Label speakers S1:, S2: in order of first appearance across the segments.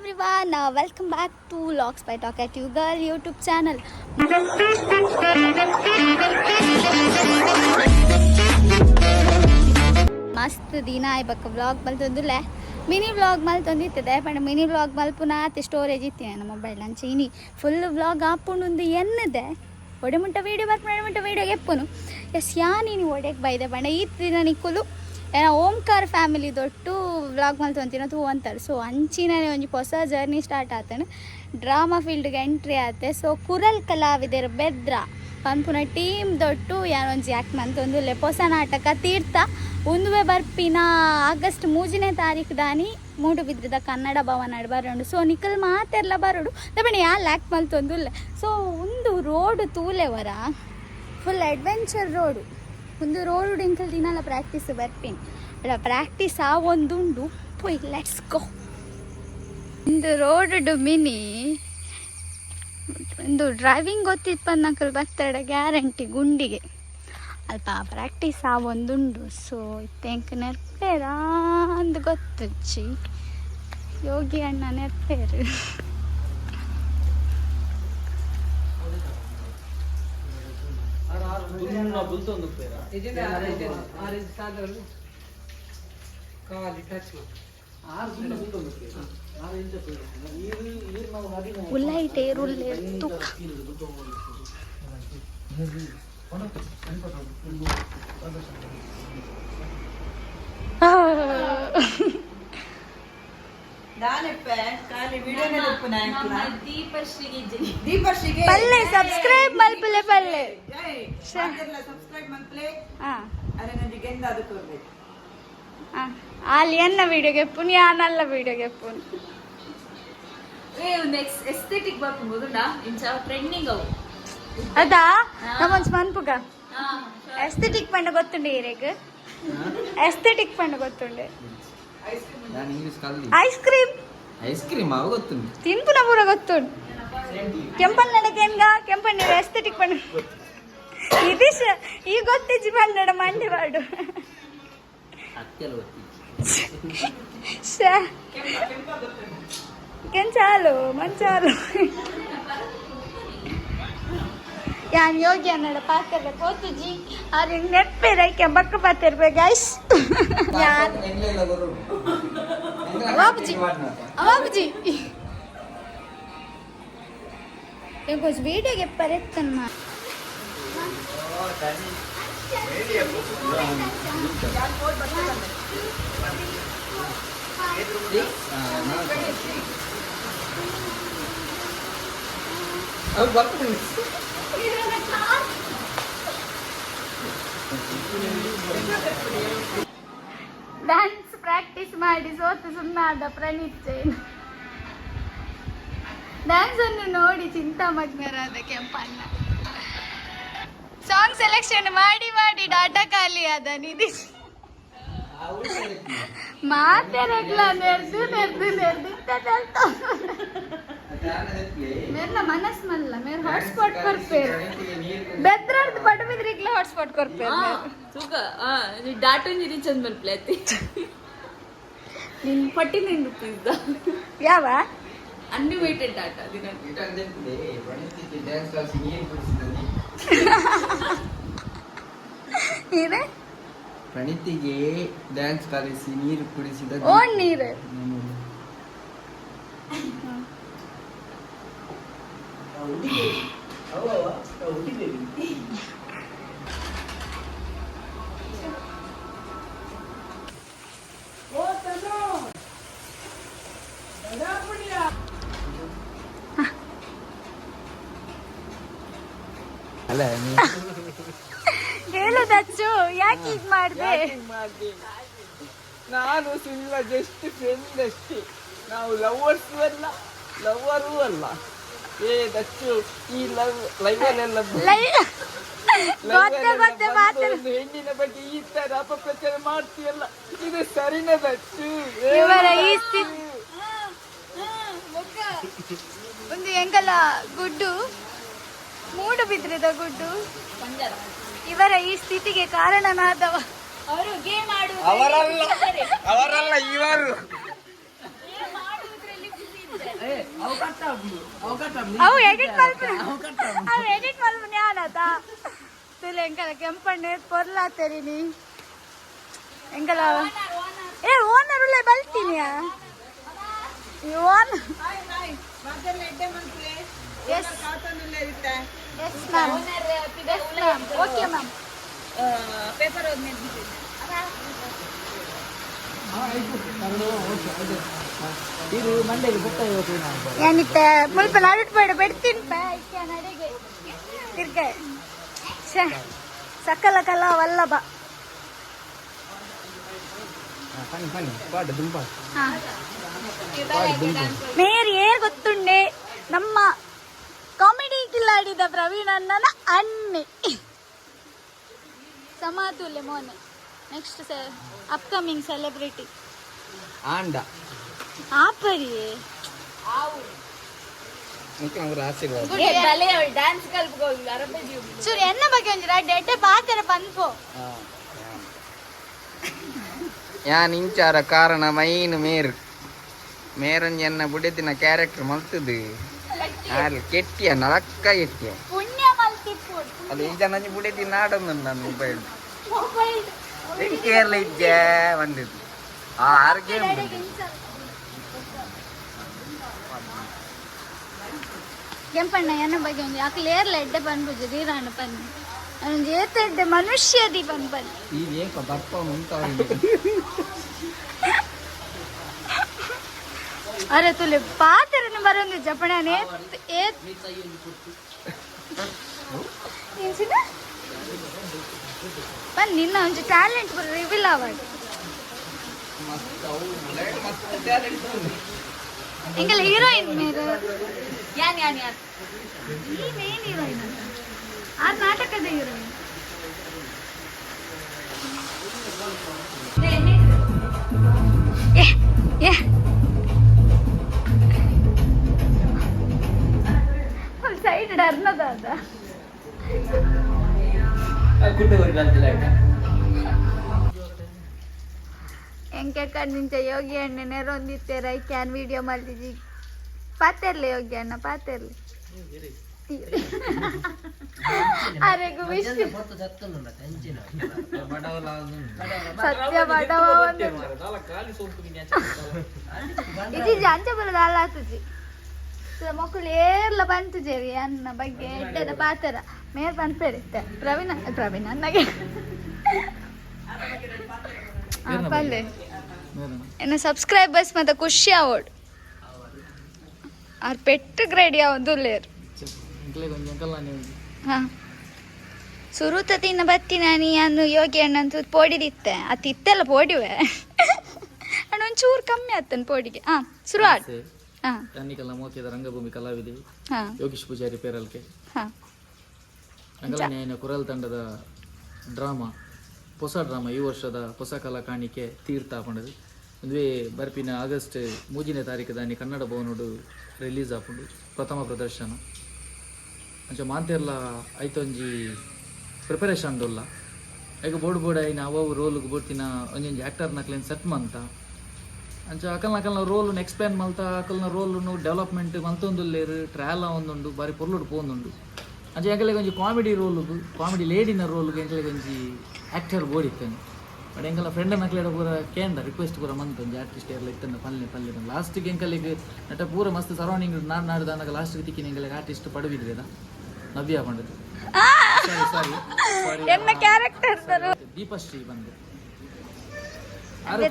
S1: everyone, welcome back to Vlogs by Talkative Girl YouTube channel. ಮಸ್ತ್ ದಿನ ಇವಾಗ vlog ಮಲ್ತೊಂದುಲ್ಲೆ mini vlog ಮಲ್ತೊಂದಿರ್ತದೆ ಪಂಡ mini vlog ಮಲ್ಪುನ ಆತ ಸ್ಟೋರೇಜ್ ಇತ್ತು ನನ್ನ ಮೊಬೈಲ್ ಅಂಚೆ ಇನಿ ಫುಲ್ ವ್ಲಾಗ್ ಆಪುಂಡು ಎನ್ನದೆ ಒಡೆ ಮುಂಟ ವೀಡಿಯೋ ಬರ್ಪುಂಟ ವೀಡಿಯೋಗೆ ಎಪ್ಪುನು ಎಸ್ ಯಾನಿ ಒಡೆಗೆ ಬೈದೆ ಪಂಡ ಈ ದಿನ ನಿಕ್ಕುಲು ಓಂಕಾರ್ ಫ್ಯಾಮಿಲಿ ದೊಟ್ಟು ವ್ಲಾಗ್ ಮಲ್ತೊಂತಿನ ತೂ ಅಂತಾರೆ ಸೊ ಅಂಚಿನೇ ಒಂಜಿ ಹೊಸ ಜರ್ನಿ ಸ್ಟಾರ್ಟ್ ಆತನು ಡ್ರಾಮಾ ಫೀಲ್ಡ್ಗೆ ಎಂಟ್ರಿ ಆತೆ ಸೊ ಕುರಲ್ ಕಲಾವಿದರ ಬೆದ್ರ ಪನ್ಪುನ ಟೀಮ್ ದೊಟ್ಟು ಯಾನೊಂಜಿ ಆ್ಯಕ್ಟ್ ಮಂತೊಂದುಲ್ಲೆ ಹೊಸ ನಾಟಕ ತೀರ್ಥ ಒಂದುವೆ ಬರ್ಪಿನ ಆಗಸ್ಟ್ 3ನೇ ತಾರೀಕು ದಾನಿ ಮೂಡುಬಿದ್ರದ ಕನ್ನಡ ಭವನ ಬರೋಡು ಸೊ ನಿಖಲ್ ಮಾತೆಲ್ಲ ಬರೋಡು ದಪ್ಪಣೆ ಆ್ಯಕ್ಟ್ ಮಲ್ತೊಂದುಲ್ಲೆ ಸೊ ಒಂದು ರೋಡು ತೂಲೆವರ ಫುಲ್ ಅಡ್ವೆಂಚರ್ ರೋಡು ಒಂದು ರೋಡು ಇಂಕಲ್ ದಿನಲ್ಲ ಪ್ರಾಕ್ಟೀಸ್ ಬರ್ತೀನಿ ಅಲ್ಲ ಪ್ರಾಕ್ಟೀಸ್ ಆ ಒಂದುಂಡು ಪೋಯ್ ಲೆಟ್ಸ್ ಗೋ ಒಂದು ರೋಡು ಮಿನಿ ಒಂದು ಡ್ರೈವಿಂಗ್ ಗೊತ್ತಿತ್ತು ನಂಕಲ್ ಬರ್ತಾಳೆ ಗ್ಯಾರಂಟಿ ಗುಂಡಿಗೆ ಅಲ್ಪ ಪ್ರಾಕ್ಟೀಸ್ ಆ ಒಂದುಂಡು ಸೊ ಇತ್ತೆಂಕ್ ನೆರ್ಪೇರಾ ಅಂದು ಗೊತ್ತುಚ್ಚಿ ಯೋಗಿ ಅಣ್ಣ ನೆರ್ಪೇರು ಉಲ್ಲೈಟೆ ರುಲ್ಲೆ ತುಕ ಪಲ್ಲೆ ಸಬ್ಸ್ಕ್ರೈಬ್ ಮಲ್ಪಲೆ ಪಲ್ಲೆ ಅಲ್ಲಿ ಎನ್ನ ವಿಡಿಯೋಗೆ ಎಪ್ಪುನ್ ಯಾನಲ್ಲ ವಿಡಿಯೋಗೆ ಎಪ್ಪುನ್
S2: ಒಂದು ಎಸ್ಥೆಟಿಕ್ ಬರ್ಕೊಂಬೋದುಂಡ ಇಂಚ ಟ್ರೆಂಡಿಂಗ್ ಅವು
S1: ಅದಾ ನಮ್ಮೊಂದು ಮನ್ಪುಗ ಎಸ್ಥೆಟಿಕ್ ಪಂಡ ಗೊತ್ತುಂಡೆ ಈರೆಗ್ ಎಸ್ಥೆಟಿಕ್ ಪಂಡ ಗೊತ್ತುಂಡೆ ಐಸ್ ಕ್ರೀಮ್
S3: ಐಸ್ ಕ್ರೀಮ್ ಅವ ಗೊತ್ತುಂಟು
S1: ತಿನ್ಪುನ ಪೂರ ಗೊತ್ತುಂಡು ಕೆಂಪನ್ನಡಕೆನ್ಗ ಕೆಂಪನ್ನಡ ಎಸ್ಥೆಟಿಕ್ ಪಂಡ ಇದಿಶ ಈ ಗೊತ್ತಿಜ್ಜಿ ಪಂಡಡ ಮಂಡಿ ಬಾಡು ಕೆಂಚಾಲು ಮಂಚಾಲು ಯಾನ್ ಯೋಗಿ ಅನ್ನಡ ಪಾಕಲ್ಲ ಕೋತುಜಿ ಅವ್ರ ನೆಪ್ಪೇರೈಕೆ ಬಕ್ಕ ಪಾತಿರ್ಬೇಕು ಗೈಸ್ ಯಾನ್ ಅವಾಬುಜಿ ಅವಾಬುಜಿ ಈಗ ಕುछ ವಿಡಿಯೋಗೆ ಪರೆತ್ತನ್ನ ಡ್ಯಾನ್ಸ್ ಪ್ರಾಕ್ಟೀಸ್ ಮಾಡಿ ಸೋತು ಸುಮ್ಮನಾದ ಪ್ರಣೀತ್ ಜೈನ್ ಡ್ಯಾನ್ಸ್ ಅನ್ನು ನೋಡಿ ಚಿಂತಾಮಗ್ನರಾದ ಕೆಂಪಣ್ಣ ಸಾಂಗ್ ಸೆಲೆಕ್ಷನ್ ಮಾಡಿ ಮಾಡಿ ಡಾಟಾ ಖಾಲಿ ಆದ ನಿಧಿ ಮಾತೆರಗ್ಲ ನೆರ್ದು ನೆರ್ದು ನೆರ್ದಿತ್ತ ಮೇರ್ನ ಮನಸ್ ಮಲ್ಲ ಮೇರ್ ಹಾಟ್ಸ್ಪಾಟ್ ಕೊರ್ಪೇರು ಬೆದ್ರರ್ದು ಪಡುಬಿದ್ರಿಗ್ಲ ಹಾಟ್ಸ್ಪಾಟ್ ಕೊರ್ಪೇರು
S2: ಸುಖ ಡಾಟಾ ನೀರಿ ಚಂದ ಮಲ್ಪ್ಲೇತಿ ನಿನ್ ₹49
S1: ಯಾವ
S2: ಅನ್ಲಿಮಿಟೆಡ್ ಡಾಟಾ ದಿನ
S1: ಏನೇ
S3: ಪ್ರಣೀತಿಗೆ ಡ್ಯಾನ್ಸ್ ಕಲಿಸಿ ನೀರು ಕುಡಿಸಿದ
S1: ಓನ್ ನೀರು
S3: ಅಲ್ಲ
S1: ಹೇಳುದಚ್ಚು ಯಾಕೆ ಹೀಗ್ ಮಾಡ್ದೆ
S4: ನಾನು ಸಿಲ್ವ ಜಸ್ಟ್ ಫ್ರೆಂಡ್ ಅಷ್ಟೇ ನಾವು ಲವರ್ಸು ಅಲ್ಲ ಲವರು ಅಲ್ಲ ದಚ್ಚು ಈ ಲೈವಲ್ಲೆಲ್ಲ ಹೆಣ್ಣಿನ ಬಗ್ಗೆ ಈ ತರ ಅಪಪ್ರಚಾರ ಮಾಡ್ತೀಯಲ್ಲ ಇದು ಸರಿನ ದಚ್ಚು
S1: ಇವರ ಈ ಸ್ಥಿತಿ ಒಂದು ಎಂಕಲ ಗುಡ್ಡು ಮೂಡುಬಿದ್ರದ ಗುಡ್ಡು ಇವರ ಈ ಸ್ಥಿತಿಗೆ ಕಾರಣನಾದವ ಅವರು ಗೇಮ್ ಆಡುವುದು
S4: ಅವರಲ್ಲ ಇವರು
S1: ಅವು ಎಡಿಟ್ ಮಲ್ಪು ಜ್ಞಾನತ ತುಲೆ ಎಂಕಲ ಕೆಂಪಣ್ಣೆ ಪೊರ್ಲಾತೇರಿ ನೀ ಎಂಕಲ ಏ ಓನರ್ ಉಳ್ಳೆ ಬಲ್ತೀನಿಯಾ ಓನ್ yes ma'am okay ma'am
S2: paper
S1: ഞാനിത്തെ മുൽപ്പ നാടിട്ട് പോയിട്ട് പെടുത്തിൻപേ നടിಗೆ ತಿರ್ಗೆ ಸಕಲ ಕಲಾ ವಲ್ಲಭ ಮೇರಿ ಏರ್ ಗೊತ್ತುಂಡೆ ನಮ್ಮ ಕಾಮಿಡಿ ಕಿಲ್ಲಾಡಿದ ಪ್ರವೀಣ್ ಅಣ್ಣನ ಅಣ್ಣೆ ಸಮಾತುಲ್ಯ ಮೋನೆ ನೆಕ್ಸ್ಟ್ ಅಪ್ಕಮಿಂಗ್ ಸೆಲೆಬ್ರಿಟಿ
S3: ಆಂಡ
S1: ಆಪರಿಯೇ
S2: ಡ್ಯಾನ್ಸ್ ಕಲ್ಪಗೋಗಿ ಅರಬಿ
S1: ಚೂರು ಎನ್ನ ಬಗ್ಗೆ ಒಂದಿರ ಡೆಡ್ಡೆ ಪಾತ್ರ ಪನ್ಪೋ
S3: ಯಾನ್ ಇಂಚಾರ ಕಾರಣ ಮೈನ್ ಮೇರನ್ ಎನ್ನ ಬುಡತಿನ ಕ್ಯಾರೆಕ್ಟರ್ ಮಲ್ತದು ಯಾರು ಕೆಟ್ಟಿಯ ನಲಕ್ಕ ಎಟ್ಟಿಯ
S1: ಪುಣ್ಯ ಮಲ್ತಿಪ್ಪು
S3: ಅದು ಈ ಜನ ಬುಡತಿ ನಾಡೊಂದು ನನ್ನ ಮೊಬೈಲ್ ಕೇರಳ ಇದ್ದೆ ಬಂದಿದ್ದು ಆರ್ಗೆ
S1: ಕೆಂಪಣ್ಣ ಎನ್ನ ಬಗ್ಗೆ ಒಂದು ಯಾಕೆ ಏರ್ಲ ಎಡ್ಡೆ ಪನ್ಪುಜು ರೀರಾಣ ಪನ್ನಿ ಅವನು ಏತೆಡ್ಡೆ ಮನುಷ್ಯದಿ ಪನ್ಪನ್
S3: ಈಗ ಏಕ ದಪ್ಪ ಉಂಟ
S1: ಅರೆ ತುಲೆ ಪಾತ್ರನ ಬರೋದು ಜಪಣನೆ ಬನ್ ನಿನ್ನ ಒಂಚು ಟ್ಯಾಲೆಂಟ್ ರಿವೀಲ್ ಆವಾಡು ಎಂಗಲ್ಲ ಹೀರೋಯಿನ್ ಮೇರು
S2: ಯಾನ್
S1: ಈ ಮೇನ್ ಹೀರೋಯಿನ್ ಅಂತ ಆ ನಾಟಕದ ಹೀರೋಯಿನ್ ಸೈಡ್ ಅರ್ನದಾದ ಎಂಕೆ ಕಣ್ಣಿಂಚ ಯೋಗಿ ಅಣ್ಣ ನೆರೊಂದಿತ್ತೇರ ಕ್ಯಾನ್ ವಿಡಿಯೋ ಮಾಡ್ತಿದ್ದಿ ಪಾತೆರ್ಲೆ ಯೋಗಿ ಅಣ್ಣ ಪಾತೆರ್ಲೆ ಅರೆಗು ವಿಶ್ವ ಸತ್ಯ ಬಡವ ಇದು ಜಾಂಚ ಬರೋದು ಅಲ್ಲ ಆಗ್ತದೆ ಮಕ್ಕಳು ಏರ್ಲ ಬಂತುಜೇರಿ ಅನ್ನ ಬಗ್ಗೆ ಎಡ್ಡದ ಪಾತರ ಮೇರ್ ಪನ್ಪೇರಿತ್ತೆ ಪ್ರವೀಣ್ ಅನ್ನಗೆ ಪಲ್ಲೆ ಇನ್ನು ಸಬ್ಸ್ಕ್ರೈಬರ್ಸ್ ಮತ್ತೆ ಖುಷಿ ಆವೋಡು ಅವ್ರ ಪೆಟ್ಟು ಗ್ರೇಡಿ ಯಾವುದು ಲೇರು ಹಾ ಸುರುತ ತಿನ್ನ ಬತ್ತಿ ನಾನು ಅನ್ನು ಯೋಗಿ ಅಣ್ಣಂತೂ ಪೋಡಿದಿತ್ತೆ ಆ ತಿತ್ತೆಲ್ಲ ಪೋಡಿವೆ ಅಣ್ಣ ಒಂಚೂರು ಕಮ್ಮಿ ಆತನ್ ಪೋಡಿಗೆ ಹಾ ಶುರು ಆಡ್
S5: ಯಾನಿಕಲ್ಲ ಮೋಕಿದ ರಂಗಭೂಮಿ ಕಲಾವಿದೆ
S1: ಹಾ
S5: ಯೋಗೀಶ್ ಪೂಜಾರಿ ಪೇರಲ್ಕೆ
S1: ಹಾ
S5: ಅಂಗಲ ಕುರಲ್ ತಂಡದ ಡ್ರಾಮಾ ಹೊಸ ಡ್ರಾಮಾ ಈ ವರ್ಷದ ಹೊಸ ಕಲಾ ಕಾಣಿಕೆ ತೀರ್ಥ ಹಾಕೊಂಡದು ಮದುವೆ ಬರ್ಪಿನ ಆಗಸ್ಟ್ 3ನೇ ತಾರೀಕು ದಾನಿ ಕನ್ನಡ ಭವನೋಡು ರಿಲೀಸ್ ಹಾಕೊಂಡು ಪ್ರಥಮ ಪ್ರದರ್ಶನ ಅಂಚ ಮಾಂತೆರ್ಲ ಐತೊಂಜಿ ಪ್ರಿಪರೇಷನ್ ದೊಲ್ಲ ಈಗ ಬೋರ್ಡ್ ಐನ ಅವು ರೋಲ್ಗೆ ಬೋಡ್ತಿನ ಒಂಜೊಂಜಿ ಆ್ಯಕ್ಟರ್ನ ಕ್ಲೇನ್ ಸೆಟ್ ಮಂತ ಅಂಚ ಅಕಲ್ನ ರೋಲ್ನ ಎಕ್ಸ್ಪ್ಲೇನ್ ಮಲ್ತ ಅಕಲ್ನ ರೋಲ್ನು ಡೆವಲಪ್ಮೆಂಟ್ ಮಲ್ತೊಂದುಲ್ಲೇರು ಟ್ರಯಲ್ ಒಂದುಂಡು ಬಾರಿ ಪೊರ್ಲುಡು ಪೋಂದುಂಡು ಅಂಚೆ ಎಂಕಲೆಗೆ ಒಂಜಿ ಕಾಮಿಡಿ ರೋಲ್ಗು ಕಾಮಿಡಿ ಲೇಡಿನ ರೋಲ್ಗೆ ಎಂಕಲೆಗೆ ಒಂಜಿ ಆ್ಯಕ್ಟರ್ ಬೋಡಿತ್ತೇನೆ ಬಟ್ ಎಂಕಲ್ಲ ಫ್ರೆಂಡ್ ನಕ್ಲೆಡ ಪೂರ ಕೇಂದ್ರ ರಿಕ್ವೆಸ್ಟ್ ಪೂರ ಮಂತ್ ಒಂಜಿ ಆರ್ಟಿಸ್ಟ್ ಎಲ್ಲ ಇತ್ತಂದ ಪಲ್ಲೆ ಲಾಸ್ಟಿಗೆ ಎಂಕಲಿಗೆ ನಟ ಪೂರ ಮಸ್ತ್ ಸರೌಂಡಿಂಗ್ ನಾಡ್ದು ಅನ್ನಕ ಲಾಸ್ಟಿಗೆ ತಿಕ್ಕಿನ ಎಂಕಲೆಗೆ ಆರ್ಟಿಸ್ಟ್ ಪಡವಿದ್ರೇದ ನವ್ಯ ಪಂಡದು ದೀಪಶ್ರೀ ಬಂದು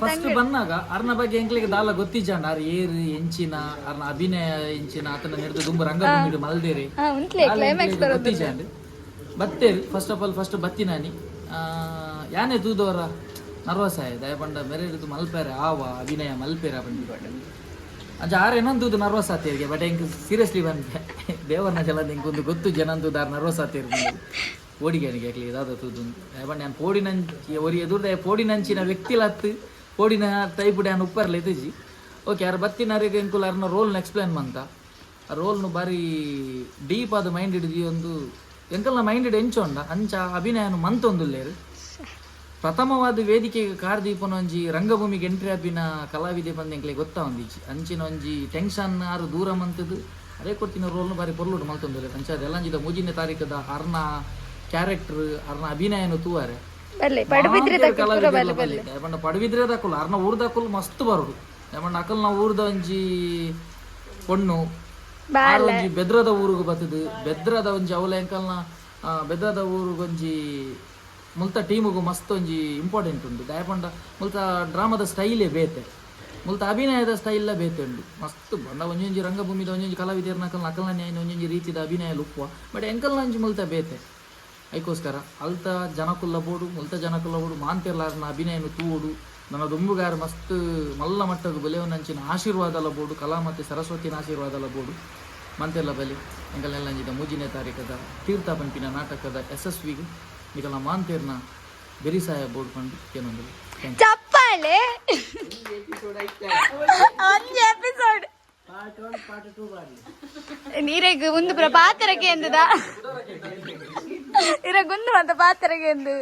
S5: ಫಸ್ಟ್ ಬಂದಾಗ ಅರ್ನ ಬಗ್ಗೆ ಎಂಕ್ಲಿಗೆ ದಾಲ ಗೊತ್ತಿಜಾಂಡ ಅರ್ ಏರು ಎಂಚಿನ ಅರ್ನ ಅಭಿನಯ ಎಂಚಿನ ಆತನ ನಡೆದು ದುಂಬ ರಂಗಭೂಮಿ ಮಲ್ದೇರಿ ಗೊತ್ತಿಜಾಂಡ್ ಬತ್ತೇರಿ ಫಸ್ಟ್ ಆಫ್ ಆಲ್ ಫಸ್ಟ್ ಬತ್ತಿನಾನಿ ಯಾನೇ ತೂದವರ ನರ್ವಸ್ ಆಯ್ತು ದಯಪಂಡ ಮೆರೆದು ಮಲ್ಪೇರೆ ಆವ ಅಭಿನಯ ಮಲ್ಪೇರ ಬಂದು ಅಂಚ ಆರೇನೊಂದು ನರ್ವಸ್ ಆತೇರಿಗೆ ಬಟ್ ಹೆಂಗೆ ಸೀರಿಯಸ್ಲಿ ಬಂದೆ ದೇವರನ್ನ ಜಲ ನಿಂಗೆ ಒಂದು ಗೊತ್ತು ಜನಂದು ದಾರ ನರ್ವಸ್ ಆತೇರಿ ಓಡಿಗೆ ಯಾಕ್ಲಿ ಇದಾದ ತೂದು ದಯಪಂಡ ನಾನು ಪೋಡಿನಂಚಿ ಒರಿ ಎದುರ್ದ ಪೋಡಿನಂಚಿನ ವ್ಯಕ್ತಿಲತ್ತು ಪೋಡಿನ ಟೈಪುಡೆ ನಾನು ಉಪ್ಪರ್ಲ ಎದುಜಿ ಓಕೆ ಯಾರು ಬತ್ತಿನರಿಗೆ ಎಂಕುಲ ಅರ್ನ ರೋಲ್ನ ಎಕ್ಸ್ಪ್ಲೇನ್ ಮಂತ ಆ ರೋಲ್ನು ಬಾರಿ ಡೀಪ್ ಆದ ಮೈಂಡ್ ಹಿಡಿದು ಒಂದು ಎಂಕಲ್ನ ಮೈಂಡ್ ಹಿಡಿದು ಎಂಚೊಂಡ ಅಂಚ ಅಭಿನಯನು ಮಂತೊಂದುಲ್ಲೇರು ಪ್ರಥಮವಾದ ವೇದಿಕೆಗೆ ಕಾರ್ದೀಪನ ಒಂಜಿ ರಂಗಭೂಮಿಗೆ ಎಂಟ್ರಿ ಆಪಿನ ಕಲಾವಿದೆ ಬಂದೆಂಕ್ಲೆ ಗೊತ್ತಾ ಒಂದಿಜ್ಜಿ ಅಂಚಿನ ಒಂಜಿ ಟೆನ್ಷನ್ ಆರು ದೂರ ಮಂತದ್ದು ಅದೇ ಕೊಟ್ಟಿನ ರೋಲ್ನು ಬಾರಿ ಪೊರ್ಲುಡು ಮಲ್ತೊಂದಿಲ್ಲ ಅಂಚಾದ ಎಲ್ಲಂಜಿದ ಮೂಜಿನ ತಾರೀಕದ ಅರ್ನ ಕ್ಯಾರೆಕ್ಟರ್ ಅರ್ನ ಅಭಿನಯನು ತೂವಾರೆ ಪಂಡ ಪಡುಬಿದ್ರೆ ದಾಕುಲು ಅರ್ನ ಊರ್ ದಾಕುಲು ಮಸ್ತ್ ಬರುಡು ಪಂಡ ಅಕಲ್ ನಾವು ಊರ್ದ ಒಂಜಿ ಪೊಣ್ಣು ಒಂಜಿ ಬೆದ್ರದ ಊರಿಗೆ ಬತ್ತದು ಬೆದ್ರದ ಒಂಜಿ ಅವಲ ಎಂಕಲ್ನ ಬೆದ್ರದ ಊರಿಗೊಂಜಿ ಮುಲ್ತ ಟೀಮಿಗೂ ಮಸ್ತ್ ಒಂಜಿ ಇಂಪಾರ್ಟೆಂಟ್ ಉಂಡು ದಯಪಂಡ ಮುಲ್ತ ಡ್ರಾಮಾದ ಸ್ಟೈಲೇ ಬೇತೆ ಮುಲ್ತ ಅಭಿನಯದ ಸ್ಟೈಲ ಬೇತೆ ಉಂಡು ಮಸ್ತ್ ಬಂಡ ಒಂಜೊಂಜಿ ರಂಗಭೂಮಿದ ಒಂಜೊಂಜಿ ಕಲಾವಿದರ ನಕಲ್ನ ಅಕಲ್ನ ಒಂಜೊಂಜಿ ರೀತಿದ ಅಭಿನಯ ಲುಪ್ಪುವ ಬಟ್ ಎಂಕಲ್ನ ಒಂಜಿ ಮುಲ್ತ ಬೇತೆ ಅದಕ್ಕೋಸ್ಕರ ಅಲ್ತ ಜನಕುಲ್ಲ ಬೋಡು ಮುಲ್ತ ಜನಕುಲ್ಲ ಬೋಡು ಮಾಂತೆರ್ಲಾರ್ನ ಅಭಿನಯನು ತೂಡು ನನ್ನ ದುಂಬುಗಾರ ಮಸ್ತ್ ಮಲ್ಲ ಮಟ್ಟದ ಬಲೆಯವನಂಚಿನ ಆಶೀರ್ವಾದಲ ಬೋಡು ಕಲಾ ಮತ್ತು ಸರಸ್ವತಿನ ಆಶೀರ್ವಾದಲ ಬೋಡು ಮಂತೆಲ್ಲ ಬಲಿ ಎಂಕಲ್ನೆಲ್ಲ ಅಂಜಿದ ಮೂಜಿನೇ ತಾರೀಕದ ತೀರ್ಥ ಪಂಪಿನ ನಾಟಕದ ಯಶಸ್ವಿಗೆ ನಿಕಲ ಮಾಂತೇರ್ನ ಬೆರಿಸಾಯ ಬೋರ್ಡ್ ಪಂಡು ಏನೊಂದು
S1: ಚಪ್ಪಾಳೆ ಒಂಜಿ ಎಪಿಸೋಡ್ ನೀರೆಗ್ ಒಂದು ಪಾತ್ರಕ್ಕೆ ಎಂದದ ಇರಗೊಂದು ಅಂತ ಪಾತ್ರಕ್ಕೆ ಎಂದು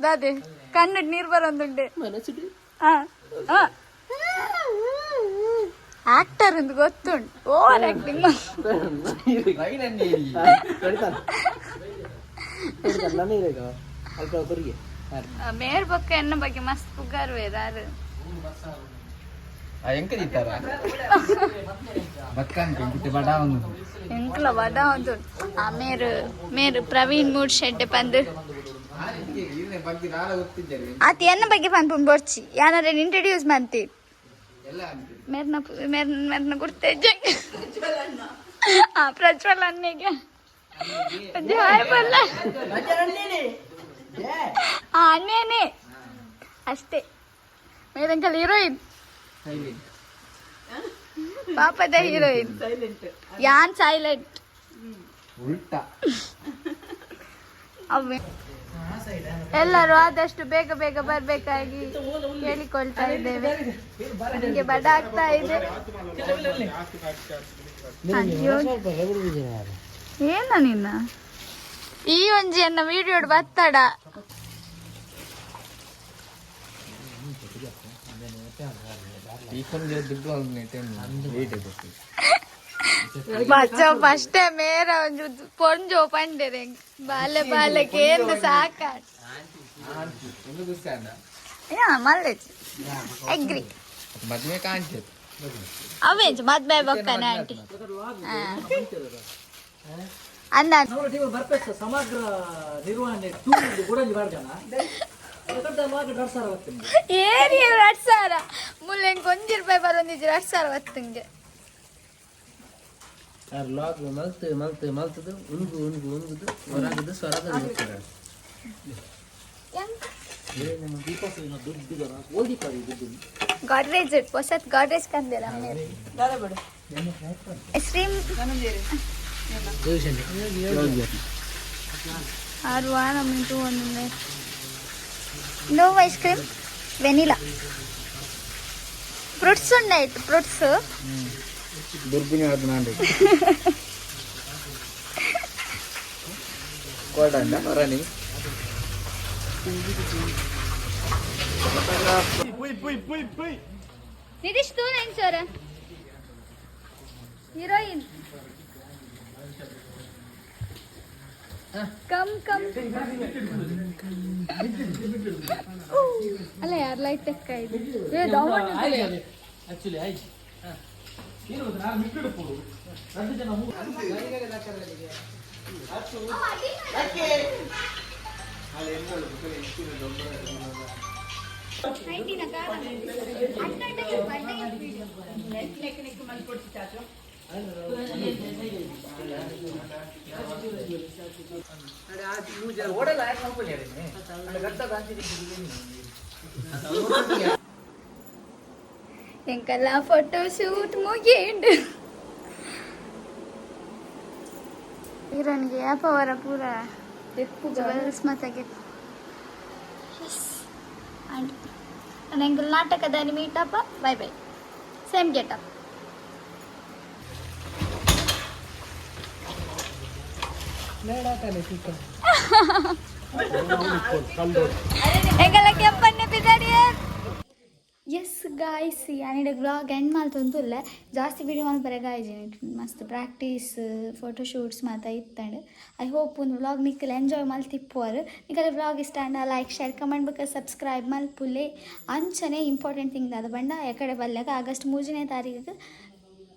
S1: ದಾದೆ ಕಣ್ಣು ನೀರು ಬರೋದುಂಡೆ ಆಕ್ಟರ್ ಎಂದು ಗೊತ್ತುಂಟು ಓವರ್ ಆಕ್ಟಿಂಗ್ ಮೇರ್ ಬೊಕ್ಕ ಎನ್ನ ಬಗ್ಗೆ ಮಸ್ತ್ ಪುಗಾರ್ವೇದಾರು ಎಂಕ್ಲ ಬಡ ಒಂದು ಮೇರು ಪ್ರವೀಣ್ ಮೂಡ್ ಶೆಡ್ಡೆ ಪಂದು ಆತ ಎನ್ನ ಬಗ್ಗೆ ಪಂದ್ ಬರ್ಚಿ ಯಾರ ಇಂಟ್ರಡ್ಯೂಸ್ ಮಾಡ್ತಿ ಮೇರ್ನ ಗುರ್ತೆ ಪ್ರಜ್ವಲ್ ಅನ್ನೆಗೆ ಅನ್ನೇನೆ ಅಷ್ಟೇ ಮೇರಂಕಲ್ ಹೀರೋಯಿನ್ ಪಾಪದ ಹೀರೋಯಿನ್ ಯಾನ್ ಸೈಲೆಂಟ್ ಅವೇ ಎಲ್ಲರೂ ಆದಷ್ಟು ಬೇಗ ಬೇಗ ಬರ್ಬೇಕಾಗಿ ಕೇಳಿಕೊಳ್ತಾ ಇದ್ದೇವೆ ನನಗೆ ಬಡ ಆಗ್ತಾ ಇದೆ ಏನ ನಿನ್ನ ಈ ಒಂಜಿಯನ್ನ ವಿಡಿಯೋ ಬತ್ತಡ ಬಚ್ಚ ಫಸ್ಟೇ ಮೇರ ಒಂಜು ಪೊಂಜೋ ಪಂಡೆರೆ ಬಾಲೆ ಬಾಲೆಗೆ ಎಂದು ಸಾಕ ಮಲ್ಲೆಜಿ ಅಗ್ರಿ
S3: ಮದ್ವೆ ಕಾಣ್ತದೆ
S1: ಅವೇಂಜ್ ಮದ್ವೆ ಬಕ್ಕನ ಆಂಟಿ ಅಂದ
S5: ಸಮಗ್ರ ನಿರ್ವಹಣೆ
S1: ಏರಿ 2,000 ಮುಲ್ಲೆಂಗೆ ಕೊಂಜಿ ರೂಪಾಯಿ ಬರೋಂದಿದ್ದು 2,000 ಹೊತ್ತಂಗೆ
S4: ಲಾಗ್ ಮಲ್ತದು ಉಣ್ಗುದು ಹೊರಗದು ಸ್ವರದ
S1: ಗಾಡ್ರೇಜ್ ಹೊಸತ್ ಗಾಡ್ರೇಜ್ ಕಂದಿರ ಐಸ್ಕ್ರೀಮ್ ಆರು ವಾರ ಮಿಂಟು ಒಂದು ನೋ ಐಸ್ ಕ್ರೀಮ್ ವೆನಿಲಾ ಫ್ರೂಟ್ಸ್ ಉಂಡಾಯ್ತು ಫ್ರೂಟ್ಸ್
S3: ದುರ್ಬಿನಿ ನಾನು ಕೊಡಂಡ ಹೊರನಿ
S1: ನಿರೀಶ್ ತೂ ನೈನ್ ಸರ್ ಹೀರೋಯಿನ್ ಕಮ್ ಅಲ್ಲ ಯಾರು ಲೈಟ್ ತೆಕ್ಕ ಇದು
S5: ಆಕ್ಚುಲಿ ಆಯ್ತು
S1: ಎಂಕಲ್ಲ ಫೋಟೋ ಶೂಟ್ ಮುಗಿಂಡು ಹೀರೋನ್ಗೆ ಯಾಪವರ ಪೂರ ಜ್ಯುವೆಲ್ಸ್ ಮತ್ತೆ ಅಂಡ್ ನಾಟಕದಲ್ಲಿ ಮೀಟಪ್ಪ ಬೈ ಬೈ ಸೇಮ್ ಗೆಟಪ್ ಎಂಗಲ ಕೆಂಪಣ್ಣೆ ಬಿದ್ದಾಡಿಯೇ ಎಸ್ ಗಾಯ್ಸ್ ಯಾನಿಡೆ ಬ್ಲಾಗ್ ಎಂಡ್ ಮಾಡ್ತೊಂದುಲ್ಲ ಜಾಸ್ತಿ ವಿಡಿಯೋ ಮಲ್ಪರೆ ಗಾಯ್ಜಿನಿ ಮಸ್ತ್ ಪ್ರಾಕ್ಟೀಸ್ ಫೋಟೋಶೂಟ್ಸ್ ಮಾತ ಇತ್ತಂಡು ಐ ಹೋಪ್ ಒಂದು ವ್ಲಾಗ್ ನಿಕ್ಕಲು ಎಂಜಾಯ್ ಮಲ್ತಿಪ್ಪುವರು ನಿಕ್ಕಲು ವ್ಲಾಗ್ ಇಷ್ಟ ಅಂಡ ಲೈಕ್ ಶೇರ್ ಕಮೆಂಟ್ ಬೇಕು ಸಬ್ಸ್ಕ್ರೈಬ್ ಮಲ್ಪುಲೆ ಅಂಚನೆ ಇಂಪಾರ್ಟೆಂಟ್ ಥಿಂಗ್ ಅದು ಬಂಡ ಎಕಡೆ ಬಲ್ಲೆಗ ಆಗಸ್ಟ್ 3ನೇ ತಾರೀಕಿಗೆ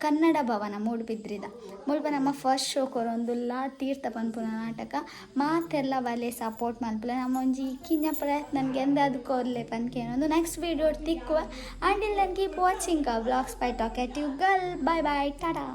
S1: ಕನ್ನಡ ಭವನ ಮೂಡುಬಿದ್ರಿದ ಮುಲ್ಪ ನಮ್ಮ ಫಸ್ಟ್ ಶೋ ಕೊರೊಂದುಲ್ಲ ತೀರ್ಥ ಪನ್ಪುನ ನಾಟಕ ಮಾತೆಲ್ಲ ಬಲೆ ಸಪೋರ್ಟ್ ಮಲ್ಪುಲೆ ನಮ್ಮ ಒಂಜಿ ಕಿಂಜ ಪ್ರಯತ್ನನ್ಗೆ ಎಂದಾದು ಕೊರ್ಲೆ ಪನ್ಕೇನೊಂದು ನೆಕ್ಸ್ಟ್ ವಿಡಿಯೋ ತಿಕ್ಕುವ ಅಂಡ್ ಇಲ್ಲಿ keep watching vlogs by talkative girl bye bye Tata.